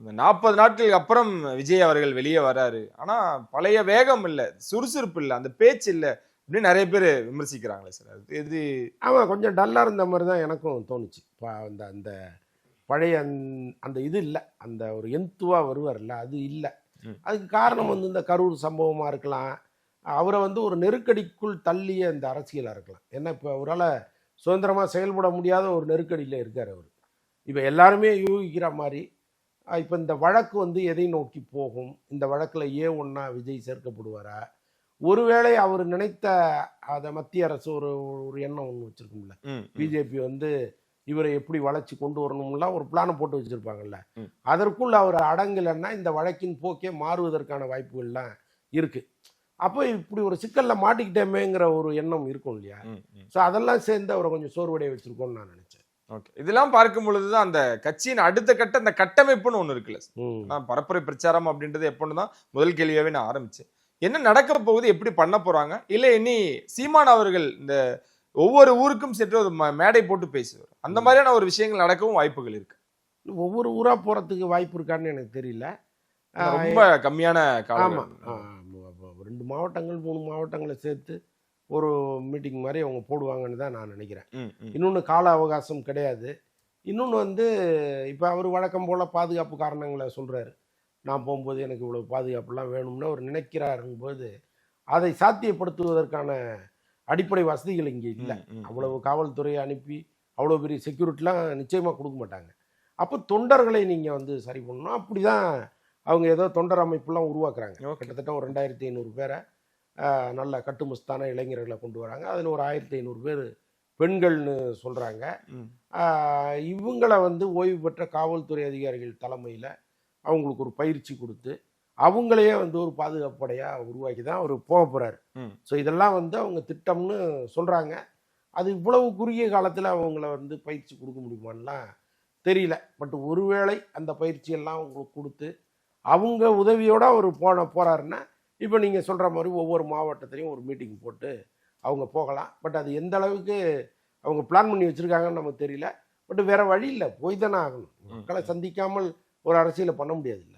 40 நாட்களுக்கு அப்புறம் விஜய் அவர்கள் வெளியே வராரு. ஆனா பழைய வேகம் இல்ல, சுறுசுறுப்பு இல்ல, அந்த பேச்சு இல்ல அப்படின்னு நெறைய பேரு விமர்சிக்கிறாங்களே சார். அது இது ஆமா, கொஞ்சம் டல்லா இருந்த மாரி தான் எனக்கும் தோணுச்சு. அந்த அந்த பழைய அந்த இது இல்ல. அந்த ஒரு என்துவா வருவார்ல, அது இல்ல. ம். அதுக்கு காரணம் வந்து இந்த கரூர் சம்பவமா இருக்கலாம். அவர வந்து ஒரு நெருக்கடிக்குள் தள்ளிய இந்த அரசியலா இருக்கலாம். ஏன்னா, இப்ப அவரால சுதந்திரமா செயல்பட முடியாத ஒரு நெருக்கடியில இருக்காரு அவரு. இப்ப எல்லாருமே யூகிக்கிற மாரி, இப்ப இந்த வழக்கு வந்து எதை நோக்கி போகும்? இந்த வழக்குல A1 விஜய் சேர்க்கப்படுவாரா? ஒருவேளை அவர் நினைத்த அத மத்திய அரசு ஒரு ஒரு எண்ணம் ஒண்ணு வச்சிருக்கும்ல. ம், ம், பிஜேபி வந்து இவரை எப்படி வளர்ச்சி கொண்டு வரணும்லாம் ஒரு பிளான போட்டு வச்சிருப்பாங்கல்ல. ம், அதற்குள் அவர் அடங்கலைன்னா இந்த வழக்கின் போக்கே மாறுவதற்கான வாய்ப்புகள்லாம் இருக்கு. அப்போ இப்படி ஒரு சிக்கல்ல மாட்டிக்கிட்டோமேங்கிற ஒரு எண்ணம் இருக்கும் இல்லையா? ம், ம். ஸோ அதெல்லாம் சேர்ந்து அவரை கொஞ்சம் சோர்வடைய வச்சிருக்கோம்னு நான் நினைச்சேன். ஓகே. இதெல்லாம் பார்க்கும் பொழுது தான் அந்த கட்சியின் அடுத்த கட்ட அந்த கட்டமைப்புன்னு ஒண்ணு இருக்குல்ல சார். ம். பரப்புரை பிரச்சாரம் அப்படின்றது எப்போன்னு தான் முதல் கேள்வியாவே நான் ஆரம்பிச்சேன். என்ன நடக்க போகுது? எப்படி பண்ண போறாங்க? இல்ல இனி சீமான் அவர்கள் இந்த ஒவ்வொரு ஊருக்கும் சென்று ஒரு மேடை போட்டு பேசுவார். அந்த ம். மாதிரியான ஒரு விஷயங்கள் நடக்கவும் வாய்ப்புகள் இருக்கு. ஒவ்வொரு ஊரா போறதுக்கு வாய்ப்பு இருக்கான்னு எனக்கு தெரியல. ஆ, ஏன்னா ரொம்ப கம்மியான ஆமா. காலகட்டம். 2 மாவட்டங்கள் 3 மாவட்டங்கள சேர்த்து ஒரு மீட்டிங் மாரி அவங்க போடுவாங்கன்னு தான் நான் நினைக்கிறேன். ம், ம், இன்னொன்னு கால அவகாசம் கிடையாது. இன்னொன்னு வந்து இப்ப அவரு வழக்கம் போல பாதுகாப்பு காரணங்கள சொல்றாரு. நான் போம்போது எனக்கு இவ்வளவு பாதுகாப்புலாம் வேணும்னு அவர் நினைக்கிறாருங்கும்போது, அதை சாத்தியப்படுத்துவதற்கான அடிப்படை வசதிகள் இங்க இல்ல. ம், ம், அவ்வளவு காவல்துறையை அனுப்பி, அவ்வளோ பெரிய செக்யூரிட்டிலாம் நிச்சயமா குடுக்க மாட்டாங்க. அப்போ தொண்டர்களை நீங்க வந்து சரி பண்ணணும். அப்படிதான் அவங்க ஏதோ தொண்டர் அமைப்புலாம் உருவாக்குறாங்க. ஓகே. கிட்டத்தட்ட ஒரு 2500 பேர நல்ல கட்டுமஸ்தான இளைஞர்கள கொண்டு வராங்க. அதில ஒரு 1500 பேரு பெண்கள்னு சொல்றாங்க. ம், ஆ இவங்கள வந்து ஓய்வு பெற்ற காவல்துறை அதிகாரிகள் தலைமையில அவங்களுக்கு ஒரு பயிற்சி குடுத்து, அவங்களையே வந்து ஒரு பாதுகாப்பு படையா உருவாக்கி தான் அவரு போறாரு. ம். ஸோ இதெல்லாம் வந்து அவங்க திட்டம்னு சொல்றாங்க. அது இவ்வளவு குறுகிய காலத்துல அவங்கள வந்து பயிற்சி குடுக்க முடியுமான்லாம் தெரியல. பட் ஒருவேளை அந்த பயிற்சியெல்லாம் அவங்களுக்கு குடுத்து, அவங்க உதவியோட அவரு போறாருன்னா, இப்ப நீங்க சொல்ற மாரி ஒவ்வொரு மாவட்டத்திலயும் ஒரு மீட்டிங் போட்டு அவங்க போகலாம். பட் அது எந்த அளவுக்கு அவங்க பிளான் பண்ணி வச்சிருக்காங்கன்னு நமக்கு தெரியல. பட் வேற வழி இல்ல. போய் தானே ஆகணும். ம், மக்களை ம். சந்திக்காமல் ஒரு அரசியல பண்ண முடியாதுல்ல.